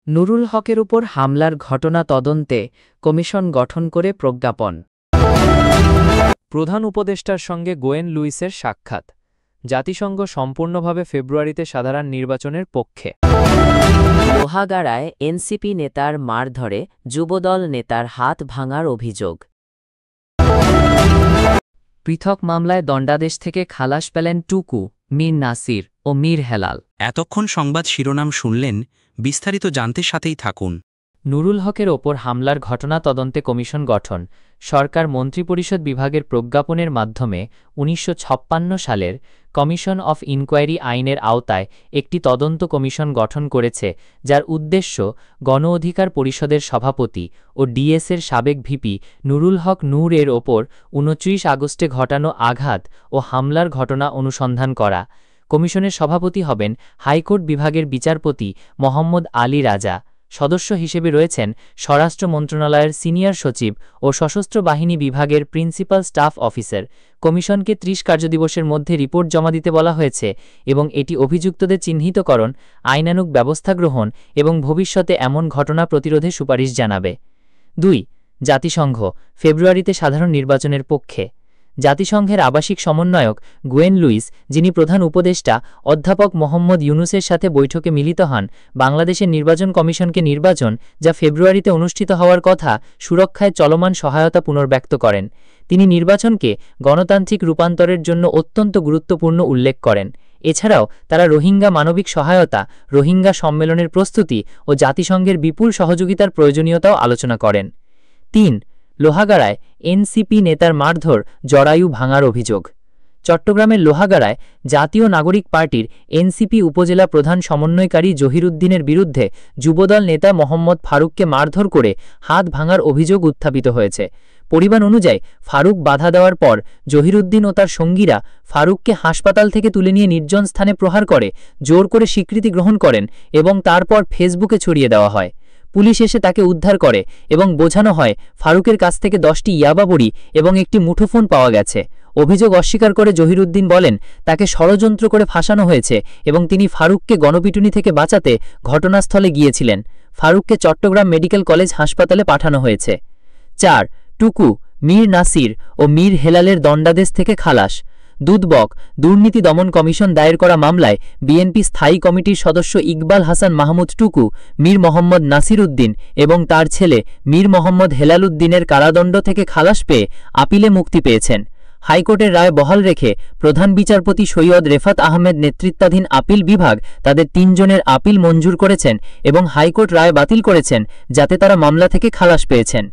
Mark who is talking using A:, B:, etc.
A: নুরুল হকের উপর হামলার ঘটনা তদন্তে কমিশন গঠন করে প্রজ্ঞাপন।
B: প্রধান উপদেষ্টার সঙ্গে গোয়েন লুইসের সাক্ষাৎ। জাতিসংঘ সম্পূর্ণভাবে ফেব্রুয়ারিতে সাধারণ নির্বাচনের পক্ষে।
A: লোহাগাড়ায় এনসিপি নেতার মারধরে যুবদল নেতার হাত ভাঙার অভিযোগ। পৃথক মামলায় দণ্ডাদেশ থেকে খালাস পেলেন টুকু, মীর নাসির ও মীর হেলাল।
C: এতক্ষণ সংবাদ শিরোনাম শুনলেন, বিস্তারিত জানতে সাথেই থাকুন।
B: নুরুল হকের ওপর হামলার ঘটনা তদন্তে কমিশন গঠন। সরকার মন্ত্রিপরিষদ বিভাগের প্রজ্ঞাপনের মাধ্যমে ১৯৫৬ সালের কমিশন অফ ইনকোয়ারি আইনের আওতায় একটি তদন্ত কমিশন গঠন করেছে, যার উদ্দেশ্য গণ অধিকার পরিষদের সভাপতি ও ডিএসের সাবেক ভিপি নুরুল হক নূর এর ওপর ২৯ আগস্টে ঘটানো আঘাত ও হামলার ঘটনা অনুসন্ধান করা। কমিশনের সভাপতি হবেন হাইকোর্ট বিভাগের বিচারপতি মোহাম্মদ আলী রাজা। সদস্য হিসেবে রয়েছেন স্বরাষ্ট্র মন্ত্রণালয়ের সিনিয়র সচিব ও সশস্ত্র বাহিনী বিভাগের প্রিন্সিপাল স্টাফ অফিসার। কমিশনকে ৩০ কার্যদিবসের মধ্যে রিপোর্ট জমা দিতে বলা হয়েছে এবং এটি অভিযুক্তদের চিহ্নিতকরণ, আইনানুগ ব্যবস্থা গ্রহণ এবং ভবিষ্যতে এমন ঘটনা প্রতিরোধে সুপারিশ জানাবে। ২. জাতিসংঘ ফেব্রুয়ারিতে সাধারণ নির্বাচনের পক্ষে। জাতিসংঘের আবাসিক সমন্বয়ক গোয়েন লুইস, যিনি প্রধান উপদেষ্টা অধ্যাপক মোহাম্মদ ইউনুসের সাথে বৈঠকে মিলিত হন, বাংলাদেশের নির্বাচন কমিশনকে নির্বাচন, যা ফেব্রুয়ারিতে অনুষ্ঠিত হওয়ার কথা, সুরক্ষায় চলমান সহায়তা পুনর্ব্যক্ত করেন। তিনি নির্বাচনকে গণতান্ত্রিক রূপান্তরের জন্য অত্যন্ত গুরুত্বপূর্ণ উল্লেখ করেন। এছাড়াও তারা রোহিঙ্গা মানবিক সহায়তা, রোহিঙ্গা সম্মেলনের প্রস্তুতি ও জাতিসংঘের বিপুল সহযোগিতার প্রয়োজনীয়তাও আলোচনা করেন। ৩. লোহাগাড়ায় এনসিপি নেতার মারধর, জরায়ু ভাঙার অভিযোগ। চট্টগ্রামের লোহাগাড়ায় জাতীয় নাগরিক পার্টির এনসিপি উপজেলা প্রধান সমন্বয়কারী জহিরুদ্দিনের বিরুদ্ধে যুবদল নেতা মোহাম্মদ ফারুককে মারধর করে হাত ভাঙার অভিযোগ উত্থাপিত হয়েছে। পরিবার অনুযায়ী, ফারুক বাধা দেওয়ার পর জহিরুদ্দিন ও তার সঙ্গীরা ফারুককে হাসপাতাল থেকে তুলে নিয়ে নির্জন স্থানে প্রহার করে জোর করে স্বীকৃতি গ্রহণ করেন এবং তারপর ফেসবুকে ছড়িয়ে দেওয়া হয়। পুলিশ এসে তাকে উদ্ধার করে এবং বোঝানো হয় ফারুকের কাছ থেকে ১০টি ইয়াবা বড়ি এবং একটি মুঠোফোন পাওয়া গেছে। অভিযোগ অস্বীকার করে জহিরুদ্দিন বলেন, তাকে ষড়যন্ত্র করে ফাঁসানো হয়েছে এবং তিনি ফারুককে গণপিটুনি থেকে বাঁচাতে ঘটনাস্থলে গিয়েছিলেন। ফারুককে চট্টগ্রাম মেডিকেল কলেজ হাসপাতালে পাঠানো হয়েছে। ৪. টুকু, মীর নাসির ও মীর হেলালের দণ্ডাদেশ থেকে খালাস। দুদবক দুর্নীতি দমন কমিশন দায়ের করা মামলায় বিএনপি স্থায়ী কমিটির সদস্য ইকবাল হাসান মাহমুদ টুকু, মীর মোহাম্মদ নাসির উদ্দিন এবং তার ছেলে মীর মোহাম্মদ হেলাল উদ্দিনের কারাদণ্ড থেকে খালাস পেয়ে আপিলে মুক্তি পেয়েছেন। হাইকোর্টের রায় বহাল রেখে প্রধান বিচারপতি সৈয়দ রেফাত আহমেদ নেতৃত্বাধীন আপিল বিভাগ তাদের ৩ জনের আপিল মঞ্জুর করেছেন এবং হাইকোর্ট রায় বাতিল করেছেন, যাতে তারা মামলা থেকে খালাস পেয়েছেন।